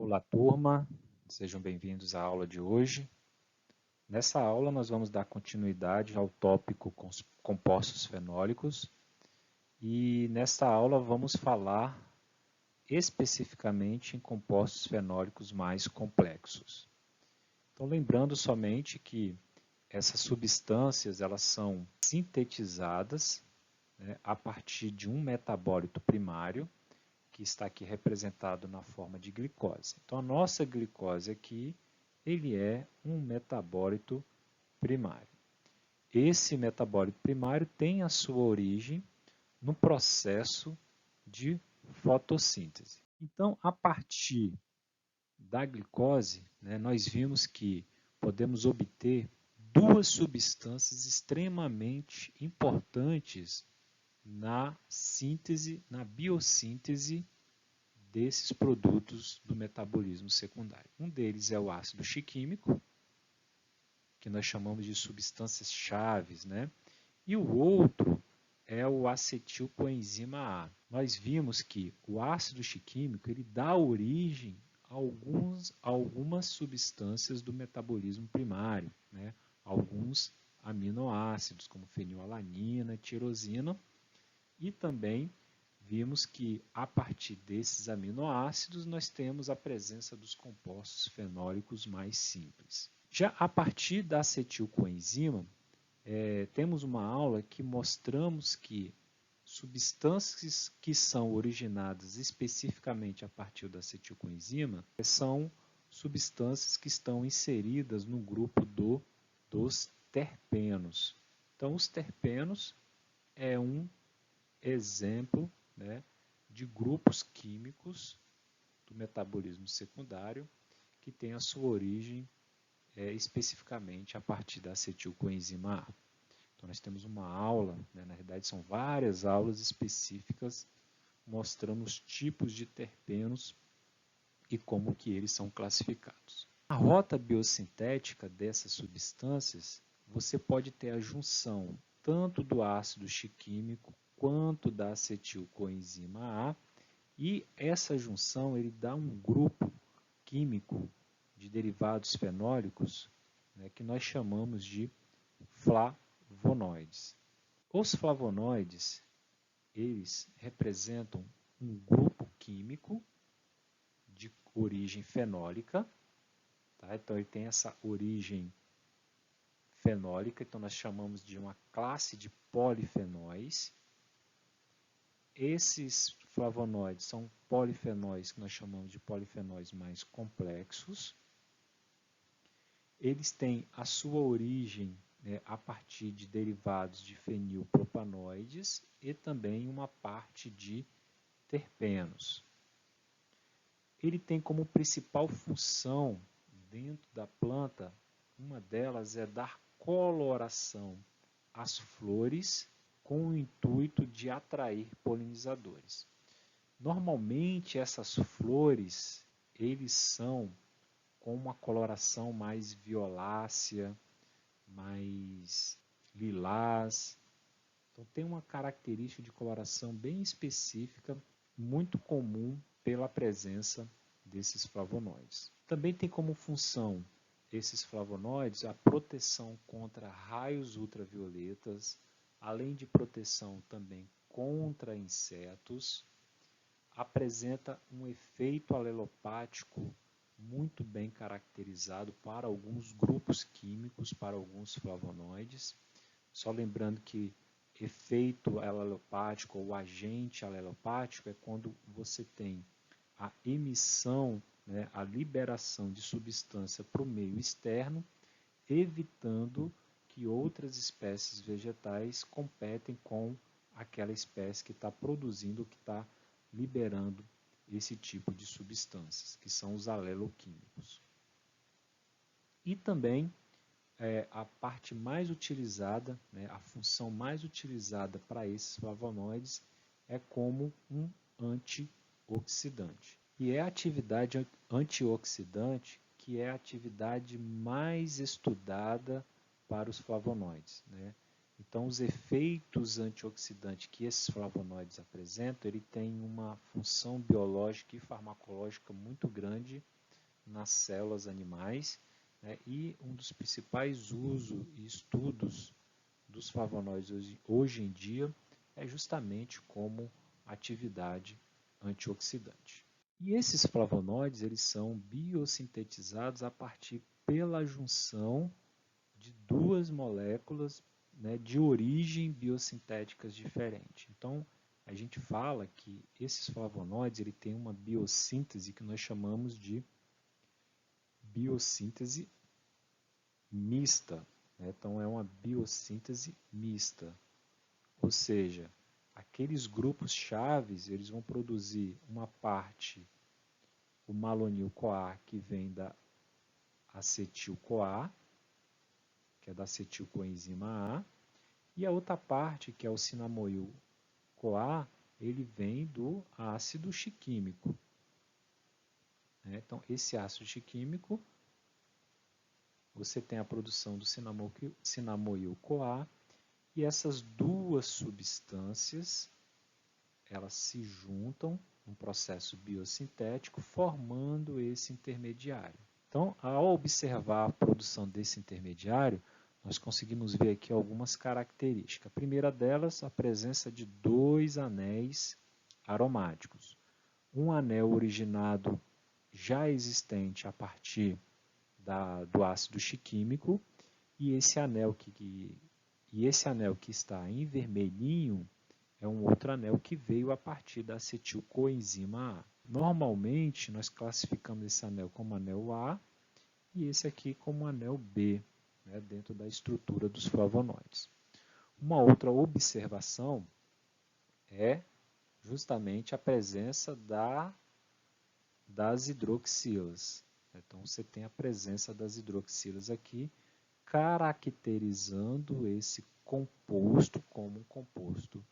Olá, turma, sejam bem-vindos à aula de hoje. Nessa aula, nós vamos dar continuidade ao tópico compostos fenólicos e nessa aula vamos falar especificamente em compostos fenólicos mais complexos. Então, lembrando somente que essas substâncias elas são sintetizadas, a partir de um metabólito primário, que está aqui representado na forma de glicose. Então, a nossa glicose aqui, ele é um metabólito primário. Esse metabólito primário tem a sua origem no processo de fotossíntese. Então, a partir da glicose, nós vimos que podemos obter duas substâncias extremamente importantes na síntese, na biossíntese desses produtos do metabolismo secundário. Um deles é o ácido chiquímico, que nós chamamos de substâncias chaves, E o outro é o acetilcoenzima A. Nós vimos que o ácido chiquímico ele dá origem a algumas substâncias do metabolismo primário, Alguns aminoácidos, como fenilalanina, tirosina, e também vimos que a partir desses aminoácidos nós temos a presença dos compostos fenólicos mais simples. Já a partir da acetilcoenzima, temos uma aula que mostramos que substâncias que são originadas especificamente a partir da acetilcoenzima são substâncias que estão inseridas no grupo dos terpenos. Então, os terpenos é um exemplo de grupos químicos do metabolismo secundário que tem a sua origem especificamente a partir da acetilcoenzima A. Então, nós temos uma aula, na realidade são várias aulas específicas mostrando os tipos de terpenos e como que eles são classificados. Na rota biosintética dessas substâncias, você pode ter a junção tanto do ácido chiquímico quanto da acetilcoenzima A, e essa junção ele dá um grupo químico de derivados fenólicos, que nós chamamos de flavonoides. Os flavonoides, eles representam um grupo químico de origem fenólica, tá? Então ele tem essa origem fenólica, então nós chamamos de uma classe de polifenóis. Esses flavonoides são polifenóis que nós chamamos de polifenóis mais complexos. Eles têm a sua origem a partir de derivados de fenilpropanoides e também uma parte de terpenos. Ele tem como principal função dentro da planta, uma delas é dar coloração às flores com o intuito de atrair polinizadores. Normalmente essas flores, eles são com uma coloração mais violácea, mais lilás. Então tem uma característica de coloração bem específica, muito comum pela presença desses flavonoides. Também tem como função esses flavonoides a proteção contra raios ultravioletas, além de proteção também contra insetos, apresenta um efeito alelopático muito bem caracterizado para alguns grupos químicos, para alguns flavonoides. Só lembrando que efeito alelopático ou agente alelopático é quando você tem a emissão, a liberação de substância para o meio externo, evitando que outras espécies vegetais competem com aquela espécie que está produzindo, que está liberando esse tipo de substâncias, que são os aleloquímicos. E também a parte mais utilizada, a função mais utilizada para esses flavonoides é como um antioxidante. E é a atividade antioxidante que é a atividade mais estudada para os flavonoides. Então, os efeitos antioxidantes que esses flavonoides apresentam, ele tem uma função biológica e farmacológica muito grande nas células animais, né? E um dos principais usos e estudos dos flavonoides hoje em dia é justamente como atividade antioxidante. E esses flavonoides, eles são biosintetizados a partir pela junção de duas moléculas, né, de origem biosintéticas diferente. Então, a gente fala que esses flavonoides ele tem uma biossíntese que nós chamamos de biossíntese mista, né? Então, é uma biossíntese mista, ou seja, aqueles grupos chaves eles vão produzir uma parte, o malonil-CoA, que vem da acetil-CoA, que é da acetilcoenzima A, e a outra parte, que é o cinamoil-CoA, ele vem do ácido chiquímico. Então, esse ácido chiquímico, você tem a produção do cinamoil-CoA, e essas duas substâncias, elas se juntam num processo biosintético, formando esse intermediário. Então, ao observar a produção desse intermediário, nós conseguimos ver aqui algumas características. A primeira delas, a presença de dois anéis aromáticos. Um anel originado já existente a partir do ácido chiquímico, e esse anel que está em vermelhinho é um outro anel que veio a partir da acetilcoenzima A. Normalmente, nós classificamos esse anel como anel A e esse aqui como anel B, né, dentro da estrutura dos flavonoides. Uma outra observação é justamente a presença das hidroxilas. Então, você tem a presença das hidroxilas aqui, caracterizando esse composto como um composto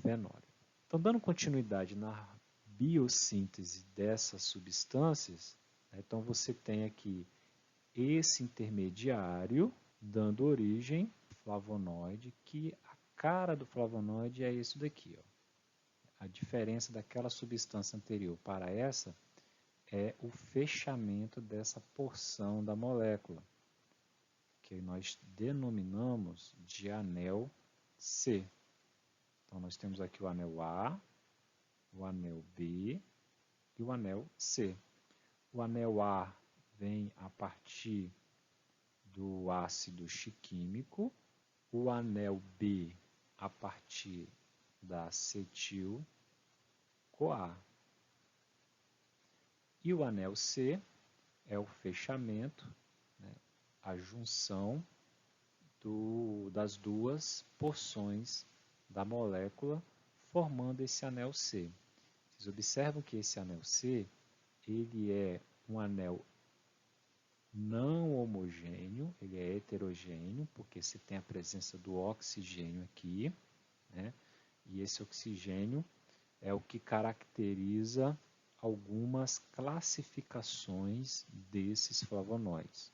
fenólico. Então, dando continuidade na biossíntese dessas substâncias, então você tem aqui esse intermediário dando origem ao flavonoide, que a cara do flavonoide é isso daqui. Ó. A diferença daquela substância anterior para essa é o fechamento dessa porção da molécula, que nós denominamos de anel C. Então, nós temos aqui o anel A, o anel B e o anel C. O anel A vem a partir do ácido chiquímico, o anel B a partir da acetil-CoA. E o anel C é o fechamento, né, a junção das duas porções da molécula, formando esse anel C. Vocês observam que esse anel C ele é um anel não homogêneo, ele é heterogêneo, porque você tem a presença do oxigênio aqui, né? E esse oxigênio é o que caracteriza algumas classificações desses flavonoides.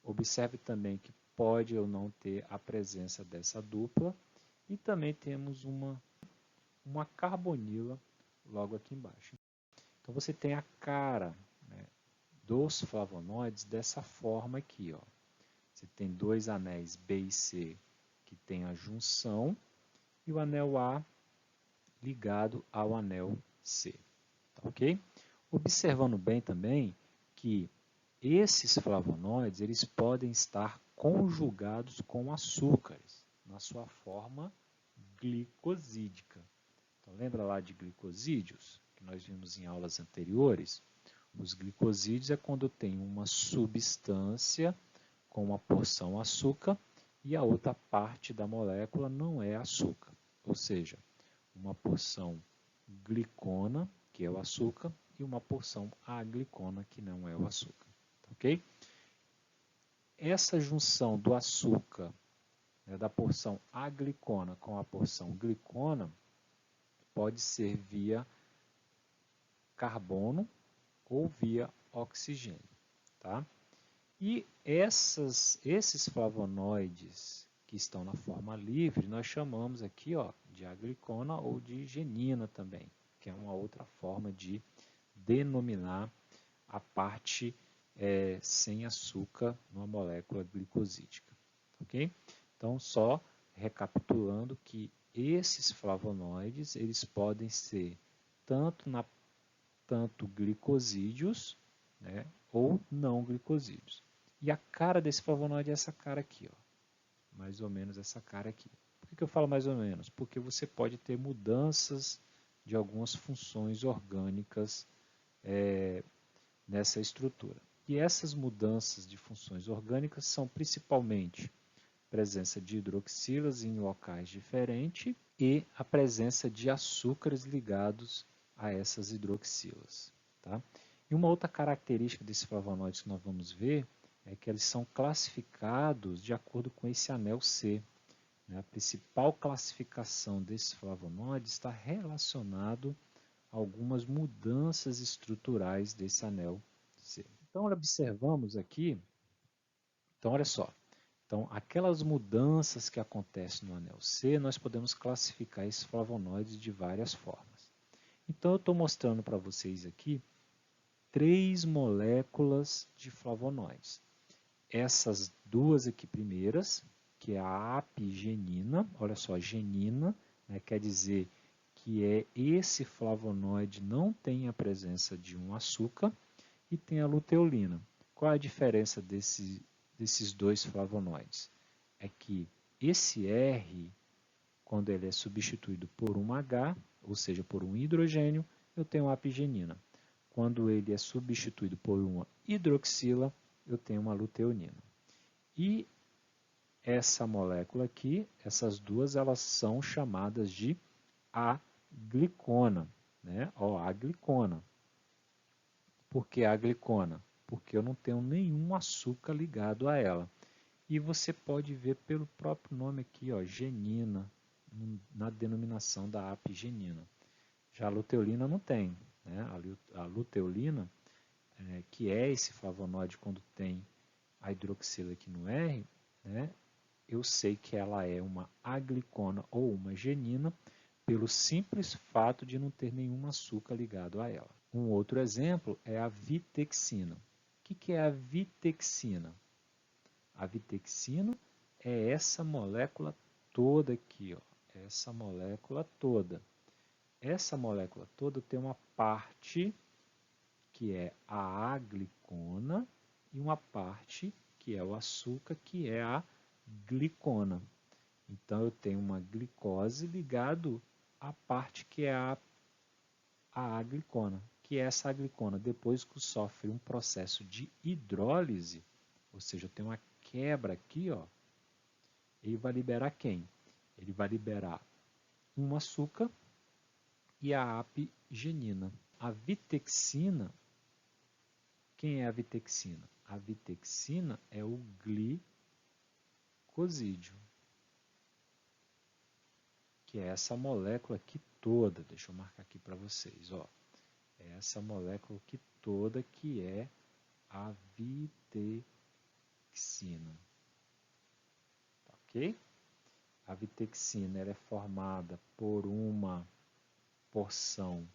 Observe também que pode ou não ter a presença dessa dupla, e também temos uma carbonila logo aqui embaixo. Então você tem a cara, né, dos flavonoides dessa forma aqui. Ó. Você tem dois anéis B e C que tem a junção e o anel A ligado ao anel C. Tá, ok? Observando bem também que esses flavonoides eles podem estar conjugados com açúcares na sua forma glicosídica. Então, lembra lá de glicosídeos que nós vimos em aulas anteriores? Os glicosídeos é quando tem uma substância com uma porção açúcar e a outra parte da molécula não é açúcar. Ou seja, uma porção glicona, que é o açúcar, e uma porção aglicona, que não é o açúcar. Ok? Essa junção do açúcar, né, da porção aglicona com a porção glicona, pode ser via carbono ou via oxigênio. Tá? E esses flavonoides que estão na forma livre, nós chamamos aqui de aglicona ou de genina também, que é uma outra forma de denominar a parte sem açúcar numa molécula glicosídica. Ok? Então, só recapitulando que esses flavonoides eles podem ser tanto glicosídeos, né, ou não glicosídeos. E a cara desse flavonoide é essa cara aqui, mais ou menos essa cara aqui. Por que eu falo mais ou menos? Porque você pode ter mudanças de algumas funções orgânicas nessa estrutura. E essas mudanças de funções orgânicas são principalmente presença de hidroxilas em locais diferentes e a presença de açúcares ligados a essas hidroxilas. Tá? E uma outra característica desses flavonoides que nós vamos ver é que eles são classificados de acordo com esse anel C. A principal classificação desses flavonoides está relacionado a algumas mudanças estruturais desse anel C. Então, observamos aqui, então olha só, então, aquelas mudanças que acontecem no anel C, nós podemos classificar esses flavonoides de várias formas. Então, eu estou mostrando para vocês aqui 3 moléculas de flavonoides. Essas duas aqui primeiras, que é a apigenina, olha só, genina, né, quer dizer que esse flavonoide não tem a presença de um açúcar, e tem a luteolina. Qual a diferença desses dois flavonoides? É que esse R, quando ele é substituído por um H, ou seja, por um hidrogênio, eu tenho a apigenina. Quando ele é substituído por uma hidroxila, eu tenho uma luteonina. E essa molécula aqui, essas duas, elas são chamadas de aglicona, né? Aglicona. Por que aglicona? Porque eu não tenho nenhum açúcar ligado a ela. E você pode ver pelo próprio nome aqui, genina, na denominação da apigenina. Já a luteolina não tem. Né? A luteolina, que é esse flavonoide quando tem a hidroxila aqui no R, né? Eu sei que ela é uma aglicona ou uma genina pelo simples fato de não ter nenhum açúcar ligado a ela. Um outro exemplo é a vitexina. O que é a vitexina? A vitexina é essa molécula toda aqui, essa molécula toda. Essa molécula toda tem uma parte que é a aglicona e uma parte que é o açúcar, que é a glicona. Então eu tenho uma glicose ligado à parte que é a aglicona, que é essa aglicona, depois que sofre um processo de hidrólise, ou seja, tem uma quebra aqui, ele vai liberar quem? Ele vai liberar um açúcar e a apigenina. A vitexina, quem é a vitexina? A vitexina é o glicosídeo, que é essa molécula aqui toda. Deixa eu marcar aqui para vocês, É essa molécula aqui toda que é a vitexina. Ok? A vitexina ela é formada por uma porção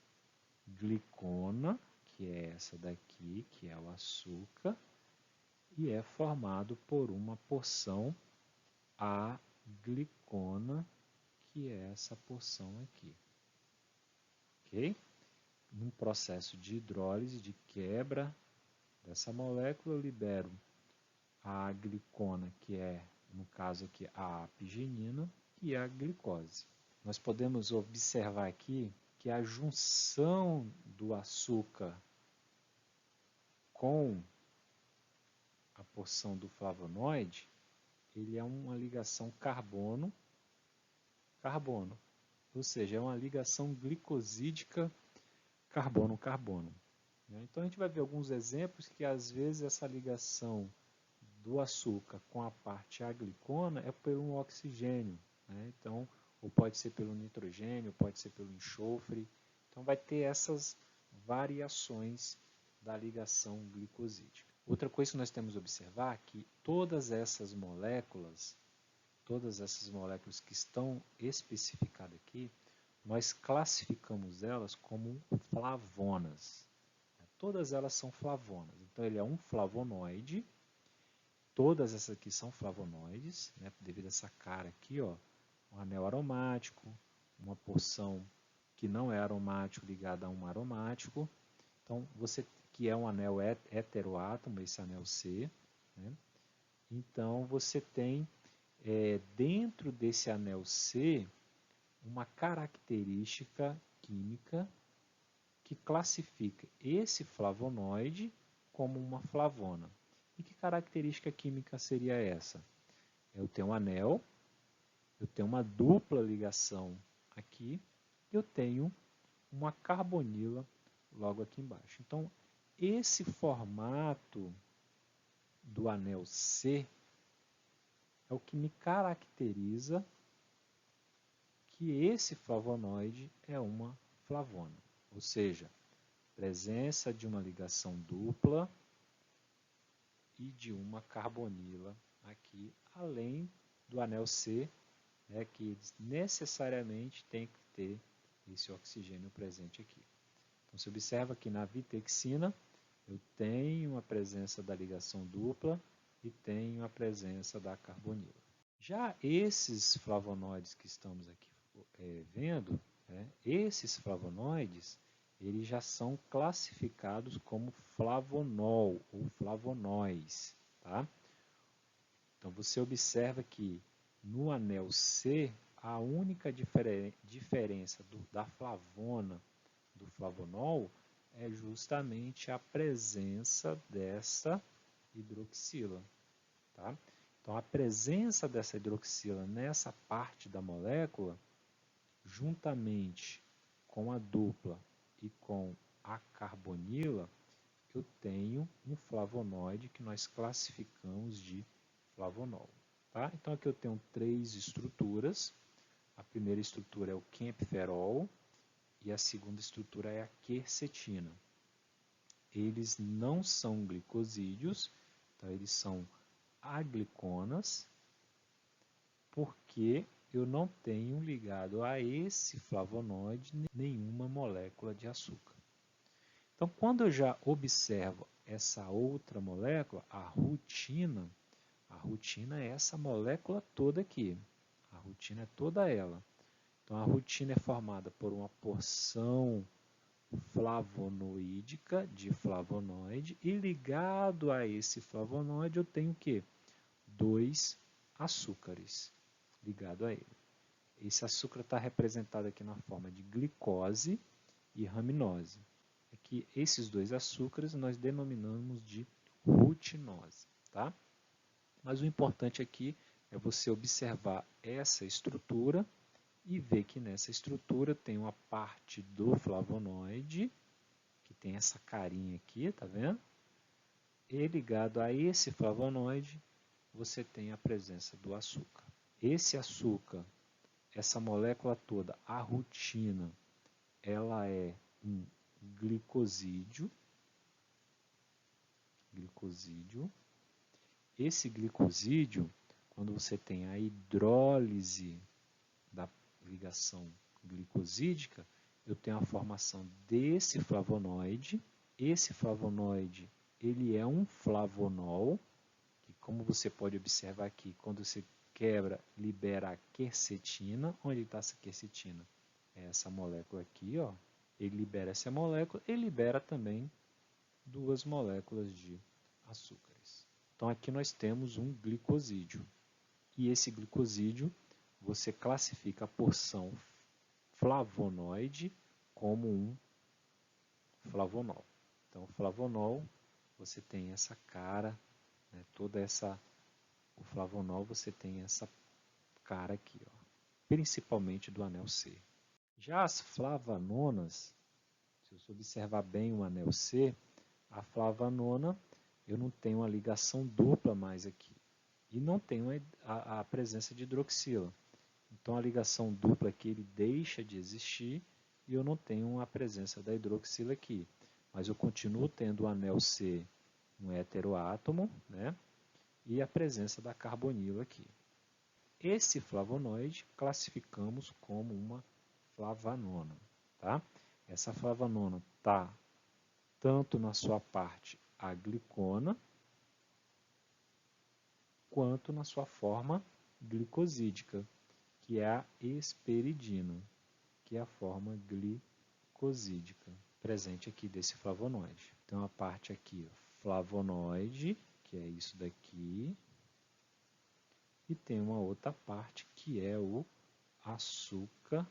glicona, que é essa daqui, que é o açúcar, e é formado por uma porção aglicona, que é essa porção aqui. Ok? Num processo de hidrólise, de quebra dessa molécula, eu libero a glicona, que é, no caso aqui, a apigenina, e a glicose. Nós podemos observar aqui que a junção do açúcar com a porção do flavonoide, ele é uma ligação carbono-carbono, ou seja, é uma ligação glicosídica carbono-carbono. Então a gente vai ver alguns exemplos que às vezes essa ligação do açúcar com a parte aglicona é por um oxigênio. Então, ou pode ser pelo nitrogênio, pode ser pelo enxofre. Então vai ter essas variações da ligação glicosídica. Outra coisa que nós temos que observar é que todas essas moléculas, todas essas moléculas que estão especificadas aqui, nós classificamos elas como flavonas. Todas elas são flavonas. Então, ele é um flavonoide. Todas essas aqui são flavonoides, né, devido a essa cara aqui, ó, um anel aromático, uma porção que não é aromático ligada a um aromático. Então, você que é um anel heteroátomo, esse anel C, né? Então, você tem dentro desse anel C uma característica química que classifica esse flavonoide como uma flavona. E que característica química seria essa? Eu tenho um anel, eu tenho uma dupla ligação aqui, eu tenho uma carbonila logo aqui embaixo. Então, esse formato do anel C é o que me caracteriza que esse flavonoide é uma flavona, ou seja, presença de uma ligação dupla e de uma carbonila aqui, além do anel C, né, que necessariamente tem que ter esse oxigênio presente aqui. Então, se observa que na vitexina eu tenho a presença da ligação dupla e tenho a presença da carbonila. Já esses flavonoides que estamos aqui vendo, né, esses flavonoides, eles já são classificados como flavonol ou flavonóis. Tá? Então, você observa que no anel C, a única diferença da flavona do flavonol é justamente a presença dessa hidroxila. Tá? Então, a presença dessa hidroxila nessa parte da molécula, juntamente com a dupla e com a carbonila, eu tenho um flavonoide que nós classificamos de flavonol. Tá? Então, aqui eu tenho 3 estruturas. A primeira estrutura é o quemferol e a segunda estrutura é a quercetina. Eles não são glicosídeos, então eles são agliconas, porque eu não tenho ligado a esse flavonoide nenhuma molécula de açúcar. Então, quando eu já observo essa outra molécula, a rutina é essa molécula toda aqui. A rutina é toda ela. Então, a rutina é formada por uma porção flavonoídica de flavonoide e ligado a esse flavonoide eu tenho o quê? 2 açúcares ligado a ele. Esse açúcar está representado aqui na forma de glicose e raminose. Aqui, esses 2 açúcares nós denominamos de rutinose. Tá? Mas o importante aqui é você observar essa estrutura e ver que nessa estrutura tem uma parte do flavonoide, que tem essa carinha aqui, tá vendo? E ligado a esse flavonoide, você tem a presença do açúcar. Esse açúcar, essa molécula toda, a rutina, ela é um glicosídeo. Esse glicosídeo, quando você tem a hidrólise da ligação glicosídica, eu tenho a formação desse flavonoide. Esse flavonoide, ele é um flavonol, que como você pode observar aqui, quando você quebra, libera a quercetina. Onde está essa quercetina? É essa molécula aqui, ó. Ele libera essa molécula e libera também 2 moléculas de açúcares. Então aqui nós temos um glicosídeo. E esse glicosídeo, você classifica a porção flavonoide como um flavonol. Então, o flavonol, você tem essa cara, né, o flavonol você tem essa cara aqui, ó, principalmente do anel C. Já as flavanonas, se você observar bem o anel C, a flavanona, eu não tenho uma ligação dupla mais aqui. E não tenho a presença de hidroxila. Então, a ligação dupla aqui ele deixa de existir e eu não tenho a presença da hidroxila aqui. Mas eu continuo tendo o anel C, um heteroátomo, né? E a presença da carbonila aqui. esse flavonoide classificamos como uma flavanona. Tá? Essa flavanona está tanto na sua parte aglicona, quanto na sua forma glicosídica, que é a hesperidina, que é a forma glicosídica presente aqui desse flavonoide. Então, a parte aqui, flavonoide, que é isso daqui, e tem uma outra parte que é o açúcar,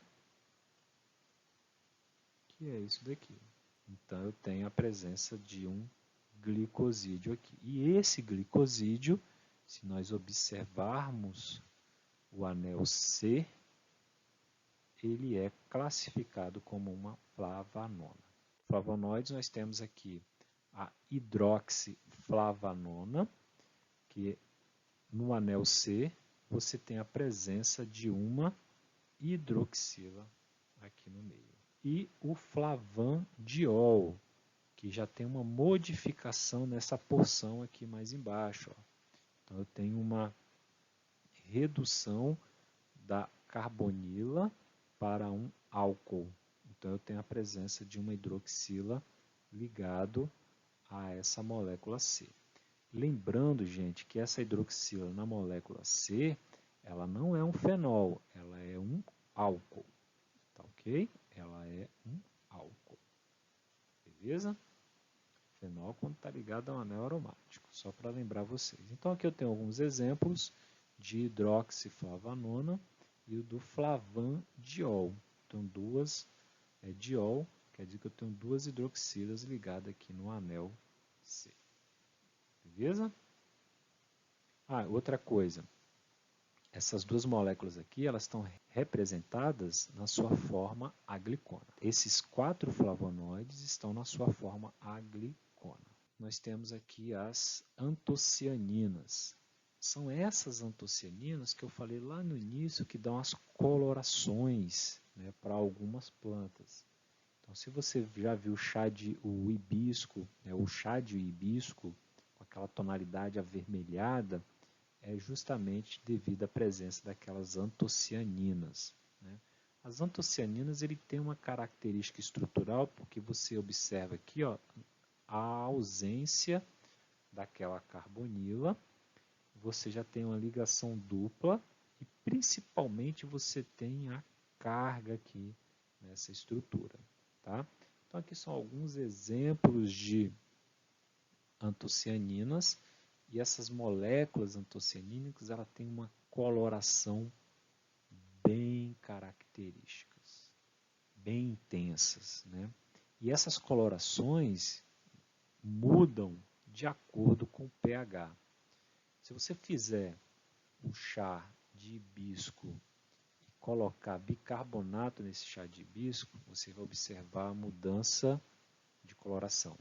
que é isso daqui. Então, eu tenho a presença de um glicosídeo aqui. E esse glicosídeo, se nós observarmos o anel C, ele é classificado como uma flavanona. Flavonoides, nós temos aqui a hidroxiflavanona, que no anel C você tem a presença de uma hidroxila aqui no meio. E o flavandiol, que já tem uma modificação nessa porção aqui mais embaixo. Ó. Então, eu tenho uma redução da carbonila para um álcool. Então, eu tenho a presença de uma hidroxila ligado a essa molécula C. Lembrando, gente, que essa hidroxila na molécula C, ela não é um fenol, ela é um álcool. Tá ok? Ela é um álcool. Beleza? Fenol quando está ligado a um anel aromático, só para lembrar vocês. Então, aqui eu tenho alguns exemplos de hidroxiflavanona e o do flavandiol. Então, diol, quer dizer que eu tenho duas hidroxilas ligadas aqui no anel C. Beleza? Outra coisa. Essas duas moléculas aqui, elas estão representadas na sua forma aglicona. Esses 4 flavonoides estão na sua forma aglicona. Nós temos aqui as antocianinas. São essas antocianinas que eu falei lá no início que dão as colorações, né, para algumas plantas. Então, se você já viu o hibisco, né, o chá de hibisco, com aquela tonalidade avermelhada, é justamente devido à presença daquelas antocianinas. Né? As antocianinas ele tem uma característica estrutural, porque você observa aqui ó, a ausência daquela carbonila, você já tem uma ligação dupla e principalmente você tem a carga aqui nessa estrutura. Tá? Então aqui são alguns exemplos de antocianinas. E essas moléculas antocianínicas ela tem uma coloração bem características, bem intensas. Né? E essas colorações mudam de acordo com o pH. Se você fizer um chá de hibisco e colocar bicarbonato nesse chá de hibisco, você vai observar a mudança de coloração.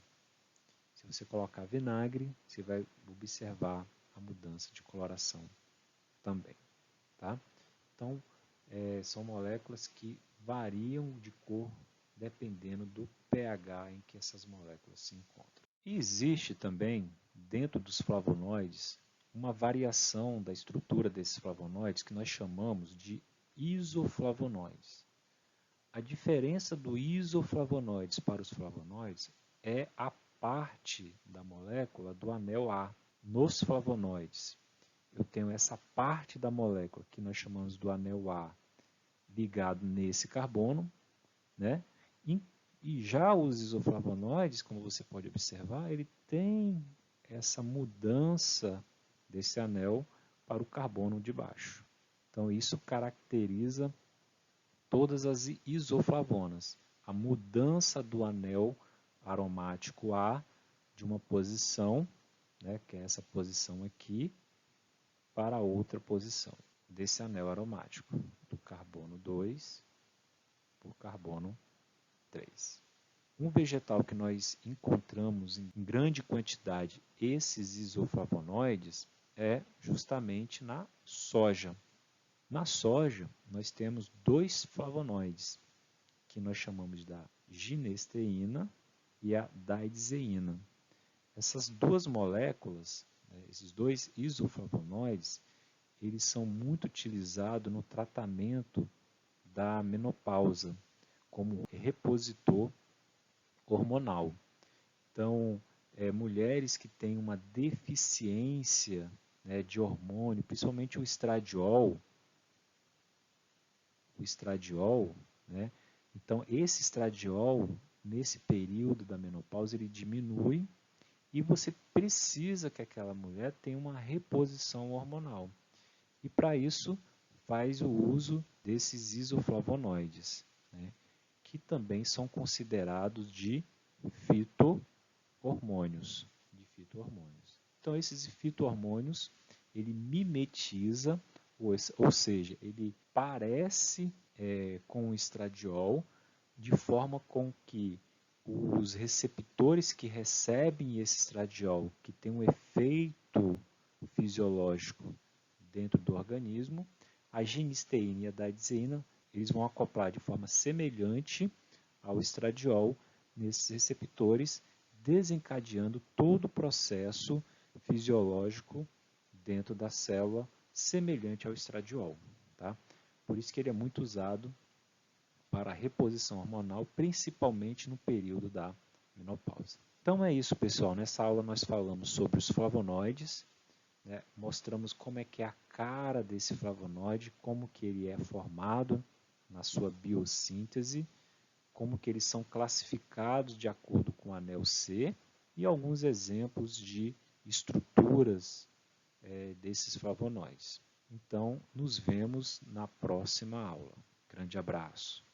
Se você colocar vinagre, você vai observar a mudança de coloração também. Tá? Então, são moléculas que variam de cor dependendo do pH em que essas moléculas se encontram. E existe também, dentro dos flavonoides, uma variação da estrutura desses flavonoides que nós chamamos de isoflavonoides. A diferença do isoflavonoides para os flavonoides é a parte da molécula do anel A. Nos flavonoides, eu tenho essa parte da molécula que nós chamamos do anel A ligado nesse carbono, né? E já os isoflavonoides, como você pode observar, ele tem essa mudança desse anel para o carbono de baixo. Então isso caracteriza todas as isoflavonas, a mudança do anel aromático A de uma posição, né, que é essa posição aqui, para outra posição desse anel aromático, do carbono 2 por carbono 3. Um vegetal que nós encontramos em grande quantidade esses isoflavonoides é justamente na soja. Na soja, nós temos 2 flavonoides, que nós chamamos da ginesteína e a daidzeína. Essas duas moléculas, né, esses 2 isoflavonoides, eles são muito utilizados no tratamento da menopausa, como repositor hormonal. Então, mulheres que têm uma deficiência, né, de hormônio, principalmente o estradiol, né? Então, esse estradiol, nesse período da menopausa, ele diminui e você precisa que aquela mulher tenha uma reposição hormonal. E para isso, faz o uso desses isoflavonoides, né? Que também são considerados de fito-hormônios. Então, esses fito-hormônios, ele mimetiza, ou seja, ele parece com o estradiol, de forma com que os receptores que recebem esse estradiol, que tem um efeito fisiológico dentro do organismo, a genisteína e a daidzeína, eles vão acoplar de forma semelhante ao estradiol nesses receptores, desencadeando todo o processo fisiológico dentro da célula semelhante ao estradiol. Tá? Por isso que ele é muito usado para a reposição hormonal, principalmente no período da menopausa. Então é isso, pessoal. Nessa aula nós falamos sobre os flavonoides, né? Mostramos como é que é a cara desse flavonoide, como que ele é formado na sua biossíntese, como que eles são classificados de acordo com o anel C e alguns exemplos de estruturas desses flavonoides. Então, nos vemos na próxima aula. Grande abraço!